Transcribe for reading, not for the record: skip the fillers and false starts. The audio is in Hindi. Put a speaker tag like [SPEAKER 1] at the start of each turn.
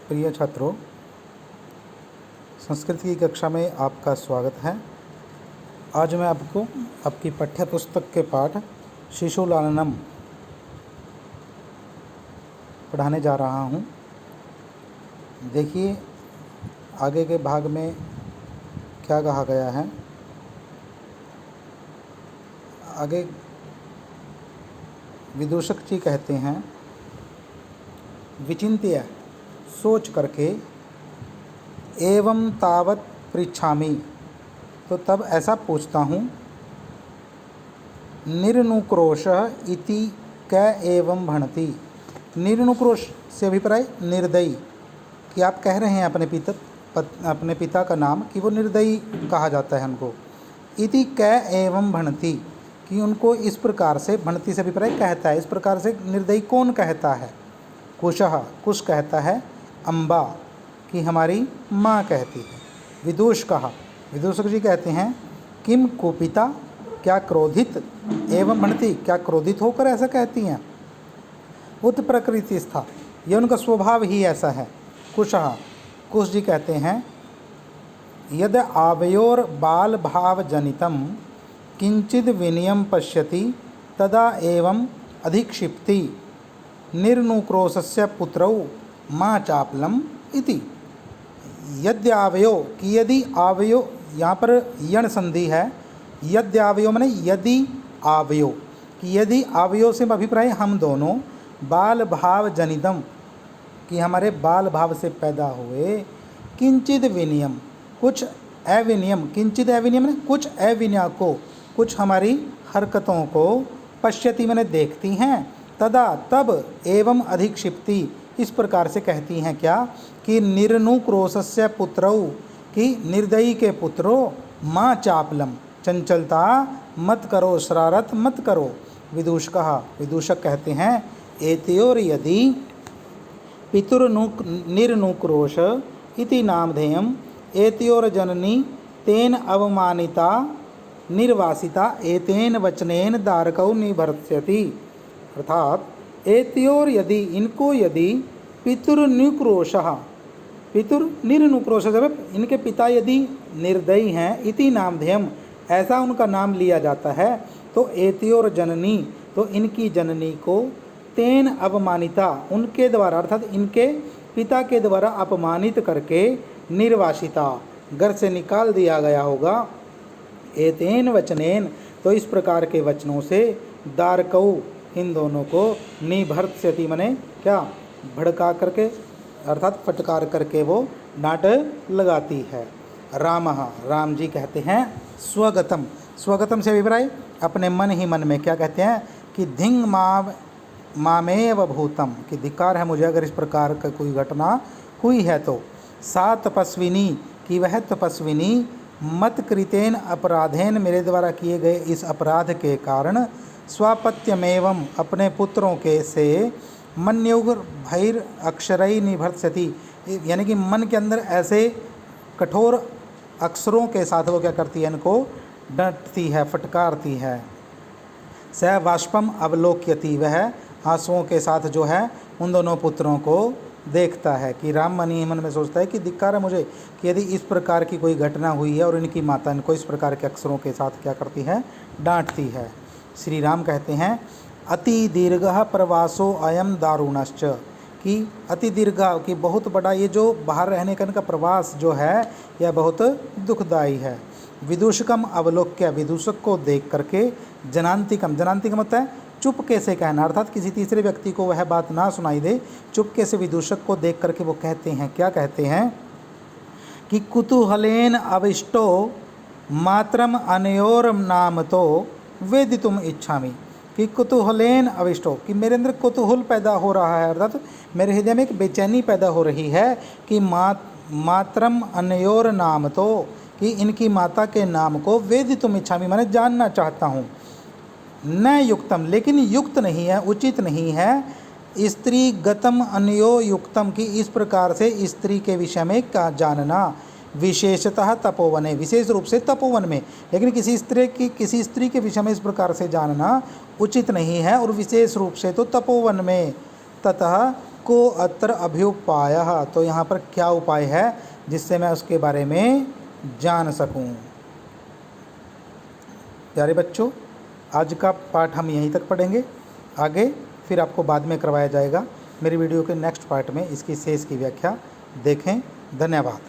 [SPEAKER 1] प्रिय छात्रों, संस्कृत की कक्षा में आपका स्वागत है। आज मैं आपको आपकी पाठ्य पुस्तक के पाठ शिशु लालनम पढ़ाने जा रहा हूँ। देखिए आगे के भाग में क्या कहा गया है। आगे विदूषक जी कहते हैं, विचिन्त्य सोच करके, एवं तावत पृच्छामि तो तब ऐसा पूछता हूँ, निर्नुक्रोश इति कै एवं भणति। निर्नुक्रोश से अभिप्राय निर्दयी, कि आप कह रहे हैं अपने पिता का नाम कि वो निर्दयी कहा जाता है उनको। इति कै एवं भणति, कि उनको इस प्रकार से, भणति से अभिप्राय कहता है, इस प्रकार से निर्दयी कौन कहता है। कुशः, कुश कहता है, अम्बा कि हमारी माँ कहती है। विदूष कहा, विदूषक जी कहते हैं, किम कुपिता, क्या क्रोधित, एवं भणति क्या क्रोधित होकर ऐसा कहती हैं। उत प्रकृति स्था, यह उनका स्वभाव ही ऐसा है। कुशः, कुश जी कहते हैं, यद आवयोर बाल भाव जनितम किंचिद विनयम पश्यति तदा एवं अधिक्षिप्ति निर्नुक्रोशस्य पुत्रौ माँ चापलम इति। यद्यावयो, कि यदि आवयो, यहाँ पर यण संधि है। यद्यावयो माने यदि आवयो, कि यदि आवयो से अभिप्राय हम दोनों, बाल भाव जनितम कि हमारे बाल भाव से पैदा हुए, किंचित विनियम कुछ अविनियम, किंचित अविनियम ने कुछ अविनय को, कुछ हमारी हरकतों को, पश्यति मैंने देखती हैं, तदा तब, एवं अधिक्षिप्ति इस प्रकार से कहती हैं क्या, कि निर्नुक्रोशस्य पुत्रौ, कि निर्दयी के पुत्रों, माँ चापलम चंचलता मत करो, शरारत मत करो। विदूषक कहते हैं, एतयोर यदि निर्नुक्रोश इति नामधेयम एतयोर जननी तेन अवमानिता निर्वासिता एतेन वचनेन दारकौ निभर्त्स्यति। अर्थात एतयोर यदि, इनको यदि पितुर्नुक्रोशः, पितुर्निर्नुक्रोश जब इनके पिता यदि निर्दयी हैं, इति नामधेयम ऐसा उनका नाम लिया जाता है, तो एतयोर जननी तो इनकी जननी को, तेन अवमानिता उनके द्वारा, अर्थात इनके पिता के द्वारा अपमानित करके, निर्वासिता घर से निकाल दिया गया होगा। एतेन वचनेन तो इस प्रकार के वचनों से, दारकौ इन दोनों को, निभर्त्स्यति मने क्या, भड़का करके अर्थात फटकार करके वो डांट लगाती है। राम जी कहते हैं, स्वगतम, स्वगतम से अभिप्राय अपने मन ही मन में क्या कहते हैं, कि धिंग मामेव भूतम, कि धिक्कार है मुझे अगर इस प्रकार का कोई घटना हुई है तो। सा तपस्विनी, कि वह तपस्विनी, मत कृतेन अपराधेन मेरे द्वारा किए गए इस अपराध के कारण, स्वापत्यमेवं अपने पुत्रों के से, मन्युग भैर अक्षरई निभर्त्स्यति, यानी कि मन के अंदर ऐसे कठोर अक्षरों के साथ वो क्या करती है, इनको डांटती है, फटकारती है। स वाष्पम अवलोक्यति, वह आंसुओं के साथ जो है उन दोनों पुत्रों को देखता है। कि राम मन में सोचता है कि धिक्कार है मुझे कि यदि इस प्रकार की कोई घटना हुई है और इनकी माता इनको इस प्रकार के अक्षरों के साथ क्या करती है, डांटती है। श्री राम कहते हैं, अति दीर्घ प्रवासो अयम दारुणश्च, कि अति दीर्घ, कि बहुत बड़ा ये जो बाहर रहने का इनका प्रवास जो है यह बहुत दुखदायी है। विदूषकम अवलोक्य, विदूषक को देख करके, जनांतिकम, जनांतिकम होता है चुपके से कहना, अर्थात किसी तीसरे व्यक्ति को वह बात ना सुनाई दे, चुपके से विदूषक को देख करके वो कहते हैं, क्या कहते हैं, कि कुतूहलेन अविष्टो मात्रम अनयोर नाम तो वेदितुम इच्छामि, कि कुतूहलेन अविष्टो, कि मेरे अंदर कुतूहल पैदा हो रहा है, अर्थात मेरे हृदय में एक बेचैनी पैदा हो रही है, कि मात्रम अनयोर नाम तो, कि इनकी माता के नाम को, वेदितुम इच्छामि मैंने जानना चाहता हूँ। न युक्तम, लेकिन युक्त नहीं है, उचित नहीं है, स्त्री गतम अन्यो युक्तम, की इस प्रकार से स्त्री के विषय में क्या जानना, विशेषतः तपोवने, विशेष रूप से तपोवन में, लेकिन किसी स्त्री के विषय में इस प्रकार से जानना उचित नहीं है, और विशेष रूप से तो तपोवन में। ततः को अत्र अभ्युपायः, तो यहाँ पर क्या उपाय है जिससे मैं उसके बारे में जान सकूं। प्यारे बच्चों, आज का पाठ हम यहीं तक पढ़ेंगे, आगे फिर आपको बाद में करवाया जाएगा। मेरी वीडियो के नेक्स्ट पार्ट में इसकी शेष की व्याख्या देखें। धन्यवाद।